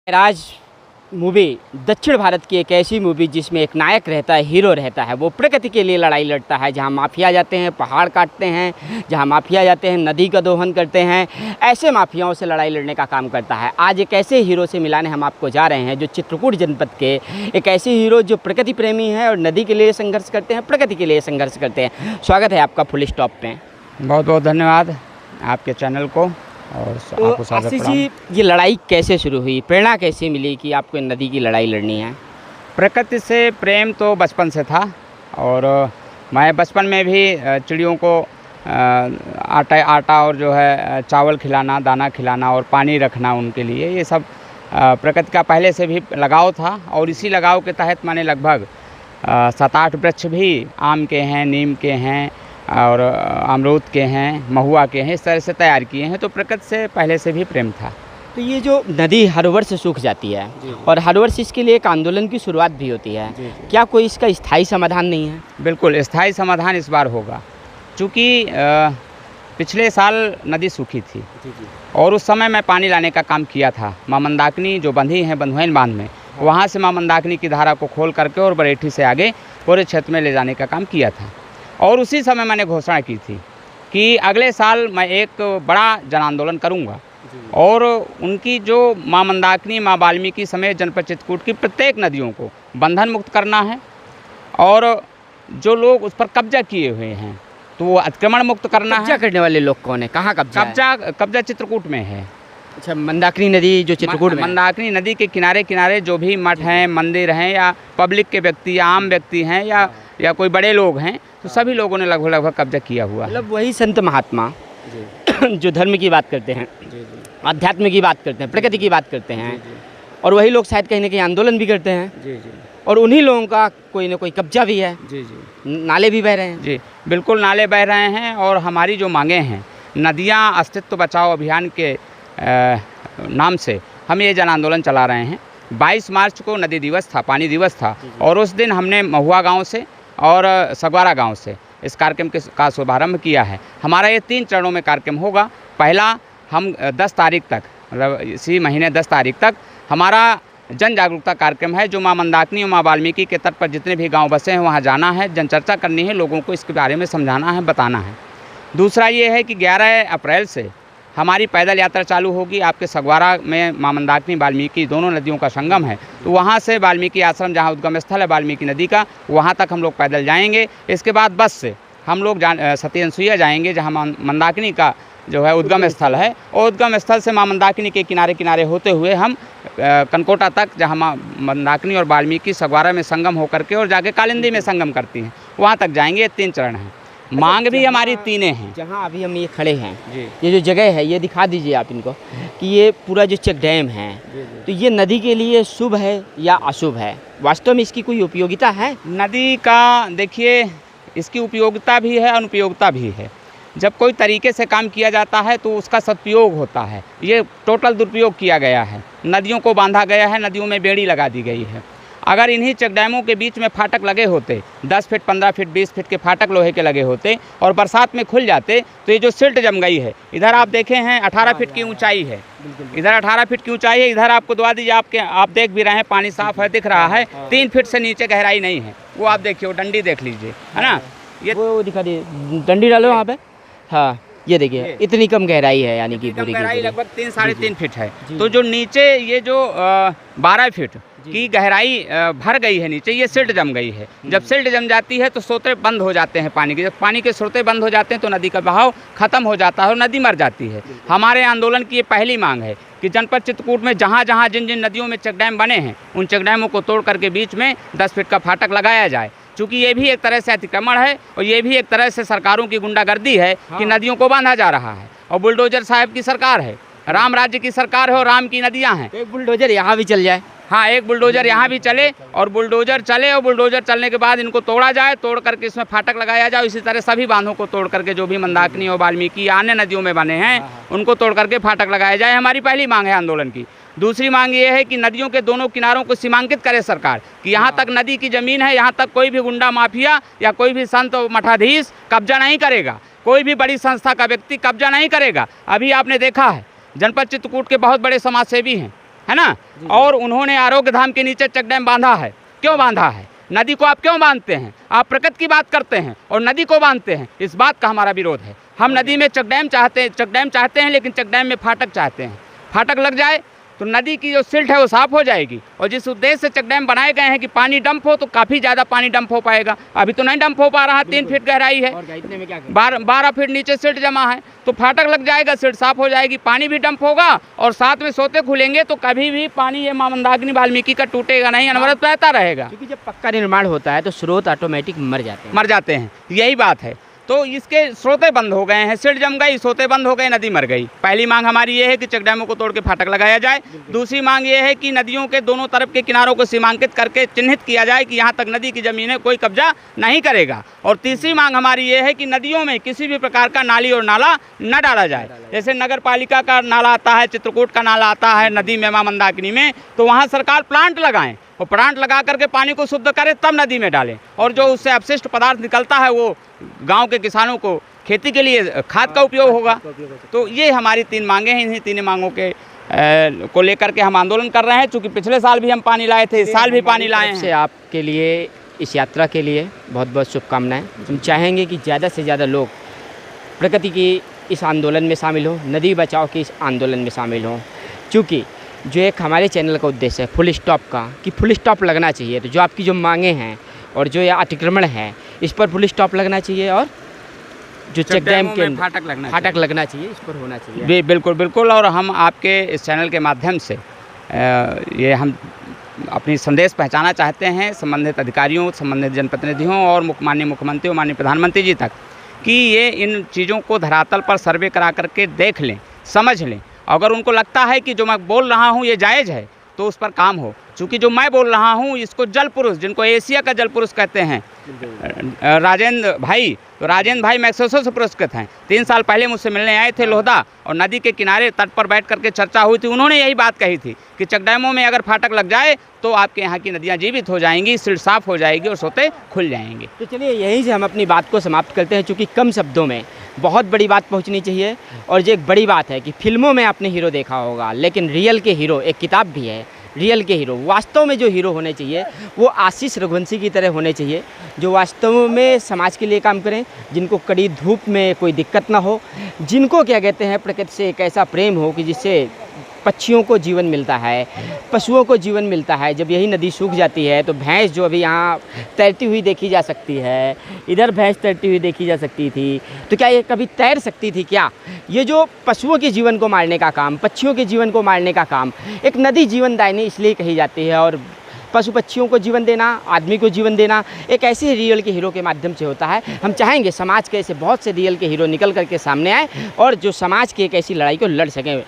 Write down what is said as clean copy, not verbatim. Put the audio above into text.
राज movie दक्षिण भारत की एक ऐसी मूवी जिसमें एक नायक रहता है, हीरो रहता है। वो प्रकृति के लिए लड़ाई लड़ता है। जहां माफिया जाते हैं पहाड़ काटते हैं, जहां माफिया जाते हैं नदी का दोहन करते हैं, ऐसे माफियाओं से लड़ाई लड़ने का काम करता है। आज एक ऐसे हीरो से मिलाने हम आपको जा रहे हैं जो चित्रकूट जनपद के एक ऐसे हीरो जो प्रकृति प्रेमी हैं और नदी के लिए संघर्ष करते हैं, प्रकृति के लिए संघर्ष करते हैं। स्वागत है आपका फुल स्टॉप पे। बहुत बहुत धन्यवाद आपके चैनल को और तो आपको सादर आशीष प्रणाम। जी, ये लड़ाई कैसे शुरू हुई, प्रेरणा कैसे मिली कि आपको नदी की लड़ाई लड़नी है? प्रकृति से प्रेम तो बचपन से था और मैं बचपन में भी चिड़ियों को आटा और जो है चावल खिलाना, दाना खिलाना और पानी रखना उनके लिए, ये सब प्रकृति का पहले से भी लगाव था। और इसी लगाव के तहत मैंने लगभग 7-8 वृक्ष भी आम के हैं, नीम के हैं और अमरूद के हैं, महुआ के हैं, इस तरह से तैयार किए हैं। तो प्रकृति से पहले से भी प्रेम था। तो ये जो नदी हर वर्ष सूख जाती है और हर वर्ष इसके लिए एक आंदोलन की शुरुआत भी होती है, क्या कोई इसका स्थायी समाधान नहीं है? बिल्कुल स्थायी समाधान इस बार होगा, क्योंकि पिछले साल नदी सूखी थी और उस समय मैं पानी लाने का काम किया था। माँ मंदाकिनी जो बंधी हैं बंधुआइन बांध में, वहाँ से माँ मंदाकिनी की धारा को खोल करके और बरेठी से आगे पूरे क्षेत्र में ले जाने का काम किया था। और उसी समय मैंने घोषणा की थी कि अगले साल मैं एक बड़ा जन आंदोलन करूँगा और उनकी जो माँ मंदाकिनी, माँ वाल्मीकि समेत जनपद चित्रकूट की प्रत्येक नदियों को बंधन मुक्त करना है और जो लोग उस पर कब्जा किए हुए हैं तो वो अतिक्रमण मुक्त करना है। कब्जा करने वाले लोग कौन है, कहाँ कब्जा है? कब्जा चित्रकूट में है। अच्छा, मंदाकिनी नदी जो चित्रकूट में है। मंदाकिनी नदी के किनारे किनारे जो भी मठ हैं, मंदिर हैं या पब्लिक के व्यक्ति या आम व्यक्ति हैं या कोई बड़े लोग हैं, तो सभी लोगों ने लगभग कब्जा किया हुआ है। मतलब वही संत महात्मा जो धर्म की बात करते हैं, अध्यात्म की बात करते हैं, प्रकृति की बात करते हैं, और वही लोग शायद कहीं ना कहीं आंदोलन भी करते हैं। और उन्हीं लोगों का कोई ना कोई कब्जा भी है। नाले भी बह रहे हैं। जी बिल्कुल, नाले बह रहे हैं। और हमारी जो मांगें हैं, नदियाँ अस्तित्व बचाओ अभियान के नाम से हम ये जन आंदोलन चला रहे हैं। 22 मार्च को नदी दिवस था, पानी दिवस था, और उस दिन हमने महुआ गांव से और सगवारा गांव से इस कार्यक्रम का शुभारंभ किया है। हमारा ये 3 चरणों में कार्यक्रम होगा। पहला, हम 10 तारीख तक, मतलब इसी महीने 10 तारीख तक हमारा जन जागरूकता कार्यक्रम है, जो माँ मंदाकिनी और माँ वाल्मीकि के तट पर जितने भी गांव बसे हैं वहाँ जाना है, जनचर्चा करनी है, लोगों को इसके बारे में समझाना है, बताना है। दूसरा ये है कि 11 अप्रैल से हमारी पैदल यात्रा चालू होगी। आपके सगवारा में माँ मंदाकिनी वाल्मीकि दोनों नदियों का संगम है, तो वहाँ से वाल्मीकि आश्रम जहाँ उद्गम स्थल है वाल्मीकि नदी का, वहाँ तक हम लोग पैदल जाएंगे। इसके बाद बस से हम लोग सती अनसुईया जाएंगे, जहाँ माँ मंदाकिनी का जो है उद्गम स्थल है, और उद्गम स्थल से माँ मंदाकिनी के किनारे किनारे होते हुए हम कनकोटा तक, जहाँ माँ मंदाकिनी और वाल्मीकि सगवारा में संगम होकर के और जाके कालिंदी में संगम करती हैं, वहाँ तक जाएंगे। ये 3 चरण हैं। मांग भी हमारी 3 हैं। जहाँ अभी हम ये खड़े हैं, ये जो जगह है, ये दिखा दीजिए आप इनको कि ये पूरा जो चेक डैम है, तो ये नदी के लिए शुभ है या अशुभ है? वास्तव में इसकी कोई उपयोगिता है? नदी का देखिए, इसकी उपयोगिता भी है, अनुपयोगिता भी है। जब कोई तरीके से काम किया जाता है तो उसका सदुपयोग होता है। ये टोटल दुरुपयोग किया गया है। नदियों को बांधा गया है, नदियों में बेड़ी लगा दी गई है। अगर इन्हीं चेक डैमों के बीच में फाटक लगे होते, 10 फीट, 15 फीट, 20 फीट के फाटक लोहे के लगे होते और बरसात में खुल जाते, तो ये जो सिल्ट जम गई है, इधर आप देखे हैं 18 फीट की ऊंचाई है, इधर 18 फीट की ऊंचाई है, इधर आपको दुआ दीजिए, आप देख भी रहे हैं, पानी साफ है, दिख रहा है। 3 फीट से नीचे गहराई नहीं है। वो आप देखिए, वो डंडी देख लीजिए, है ना, ये वो दिखा दीजिए, डंडी डालो वहाँ पे। हाँ, ये देखिए, इतनी कम गहराई है, यानी कि पूरी गहराई लगभग 3-3.5 फीट है। तो जो नीचे ये जो 12 फीट की गहराई भर गई है नीचे, ये सिल्ट जम गई है। जब सिल्ट जम जाती है तो स्रोते बंद हो जाते हैं पानी के। जब पानी के स्रोते बंद हो जाते हैं तो नदी का बहाव खत्म हो जाता है और नदी मर जाती है। हमारे आंदोलन की ये पहली मांग है कि जनपद चित्रकूट में जहाँ जहाँ जिन जिन नदियों में चेक डैम बने हैं, उन चेक डैमों को तोड़ करके बीच में 10 फीट का फाटक लगाया जाए। चूँकि ये भी एक तरह से अतिक्रमण है और ये भी एक तरह से सरकारों की गुंडागर्दी है कि नदियों को बांधा जा रहा है। और बुलडोजर साहब की सरकार है, राम राज्य की सरकार है और राम की नदियाँ हैं। एक बुलडोजर यहाँ भी चल जाए। हाँ, एक बुलडोजर यहाँ भी चले और बुलडोजर चले और बुलडोजर चलने के बाद इनको तोड़ा जाए, तोड़ करके इसमें फाटक लगाया जाए। इसी तरह सभी बांधों को तोड़ करके जो भी मंदाकिनी और वाल्मीकि या अन्य नदियों में बने हैं, उनको तोड़ करके फाटक लगाया जाए। हमारी पहली मांग है आंदोलन की। दूसरी मांग ये है कि नदियों के दोनों किनारों को सीमांकित करे सरकार, कि यहाँ तक नदी की ज़मीन है, यहाँ तक कोई भी गुंडा माफिया या कोई भी संत मठाधीश कब्जा नहीं करेगा, कोई भी बड़ी संस्था का व्यक्ति कब्जा नहीं करेगा। अभी आपने देखा है जनपद चित्रकूट के बहुत बड़े समाजसेवी हैं, है ना। और उन्होंने आरोग्य धाम के नीचे चेक डैम बांधा है। क्यों बांधा है? नदी को आप क्यों बांधते हैं? आप प्रकृति की बात करते हैं और नदी को बांधते हैं। इस बात का हमारा विरोध है। हम नदी में चेक डैम चाहते हैं, लेकिन चेक डैम में फाटक चाहते हैं। फाटक लग जाए तो नदी की जो सिल्ट है वो साफ़ हो जाएगी। और जिस उद्देश्य से चेक डैम बनाए गए हैं कि पानी डंप हो, तो काफ़ी ज़्यादा पानी डंप हो पाएगा। अभी तो नहीं डंप हो पा रहा, 3 फीट गहराई है, 12 फीट नीचे सिल्ट जमा है, तो फाटक लग जाएगा, सिल्ट साफ़ हो जाएगी, पानी भी डंप होगा और साथ में सोते खुलेंगे, तो कभी भी पानी ये माँ मंदाकिनी वाल्मीकि का टूटेगा नहीं, अनवरत बहता रहेगा। क्योंकि जब पक्का निर्माण होता है तो स्रोत ऑटोमेटिक मर जाते हैं। यही बात है। तो इसके स्रोते बंद हो गए हैं, सिल्ट जम गई, सोते बंद हो गए, नदी मर गई। पहली मांग हमारी ये है कि चेक डैमों को तोड़ के फाटक लगाया जाए। दूसरी मांग ये है कि नदियों के दोनों तरफ के किनारों को सीमांकित करके चिन्हित किया जाए कि यहाँ तक नदी की ज़मीनें कोई कब्जा नहीं करेगा। और तीसरी मांग हमारी ये है कि नदियों में किसी भी प्रकार का नाली और नाला न डाला जाए। जैसे नगर पालिका का नाला आता है, चित्रकूट का नाला आता है नदी में माँ मंदाकिनी में, तो वहाँ सरकार प्लांट लगाएं और प्लांट लगा करके पानी को शुद्ध करे, तब नदी में डालें। और जो उससे अपशिष्ट पदार्थ निकलता है वो गांव के किसानों को खेती के लिए खाद का उपयोग होगा। तो ये हमारी 3 मांगे हैं। इन्हीं 3 मांगों के को लेकर के हम आंदोलन कर रहे हैं। चूँकि पिछले साल भी हम पानी लाए थे, इस साल भी पानी लाए हैं। आपके लिए इस यात्रा के लिए बहुत बहुत शुभकामनाएं। हम चाहेंगे कि ज़्यादा से ज़्यादा लोग प्रकृति की इस आंदोलन में शामिल हों, नदी बचाओ के इस आंदोलन में शामिल हों। चूँकि जो एक हमारे चैनल का उद्देश्य है फुल स्टॉप का, कि फुल स्टॉप लगना चाहिए। तो जो आपकी जो मांगे हैं और जो ये अतिक्रमण है, इस पर फुल स्टॉप लगना चाहिए और जो चेक डैम के फाटक लगना चाहिए, इस पर होना चाहिए। बिल्कुल। और हम आपके इस चैनल के माध्यम से ये हम अपनी संदेश पहुंचाना चाहते हैं संबंधित अधिकारियों, संबंधित जनप्रतिनिधियों और माननीय मुख्यमंत्री और माननीय प्रधानमंत्री जी तक, कि ये इन चीज़ों को धरातल पर सर्वे करा करके देख लें, समझ लें। अगर उनको लगता है कि जो मैं बोल रहा हूँ ये जायज़ है, तो उस पर काम हो। क्योंकि जो मैं बोल रहा हूँ इसको जल पुरुष, जिनको एशिया का जल पुरुष कहते हैं, राजेंद्र भाई, तो राजेंद्र भाई मैक्सेसो से पुरस्कृत हैं। 3 साल पहले मुझसे मिलने आए थे लोहदा, और नदी के किनारे तट पर बैठ करके चर्चा हुई थी। उन्होंने यही बात कही थी कि चेक डैमों में अगर फाटक लग जाए तो आपके यहाँ की नदियाँ जीवित हो जाएंगी, सिल्ट साफ़ हो जाएगी और सोते खुल जाएंगे। तो चलिए यहीं से हम अपनी बात को समाप्त करते हैं। चूँकि कम शब्दों में बहुत बड़ी बात पहुंचनी चाहिए। और जो एक बड़ी बात है कि फिल्मों में आपने हीरो देखा होगा, लेकिन रियल के हीरो, एक किताब भी है रियल के हीरो, वास्तव में जो हीरो होने चाहिए वो आशीष रघुवंशी की तरह होने चाहिए, जो वास्तव में समाज के लिए काम करें, जिनको कड़ी धूप में कोई दिक्कत ना हो, जिनको क्या कहते हैं प्रकृति से एक ऐसा प्रेम हो कि जिससे पक्षियों को जीवन मिलता है, पशुओं को जीवन मिलता है। जब यही नदी सूख जाती है तो भैंस जो अभी यहाँ तैरती हुई देखी जा सकती है, इधर भैंस तैरती हुई देखी जा सकती थी, तो क्या ये कभी तैर सकती थी क्या? ये जो पशुओं के जीवन को मारने का काम, पक्षियों के जीवन को मारने का काम, एक नदी जीवनदायिनी इसलिए कही जाती है। और पशु पक्षियों को जीवन देना, आदमी को जीवन देना एक ऐसे रियल के हीरो के माध्यम से होता है। हम चाहेंगे समाज के ऐसे बहुत से रियल के हीरो निकल करके सामने आए और जो समाज की एक ऐसी लड़ाई को लड़ सकें।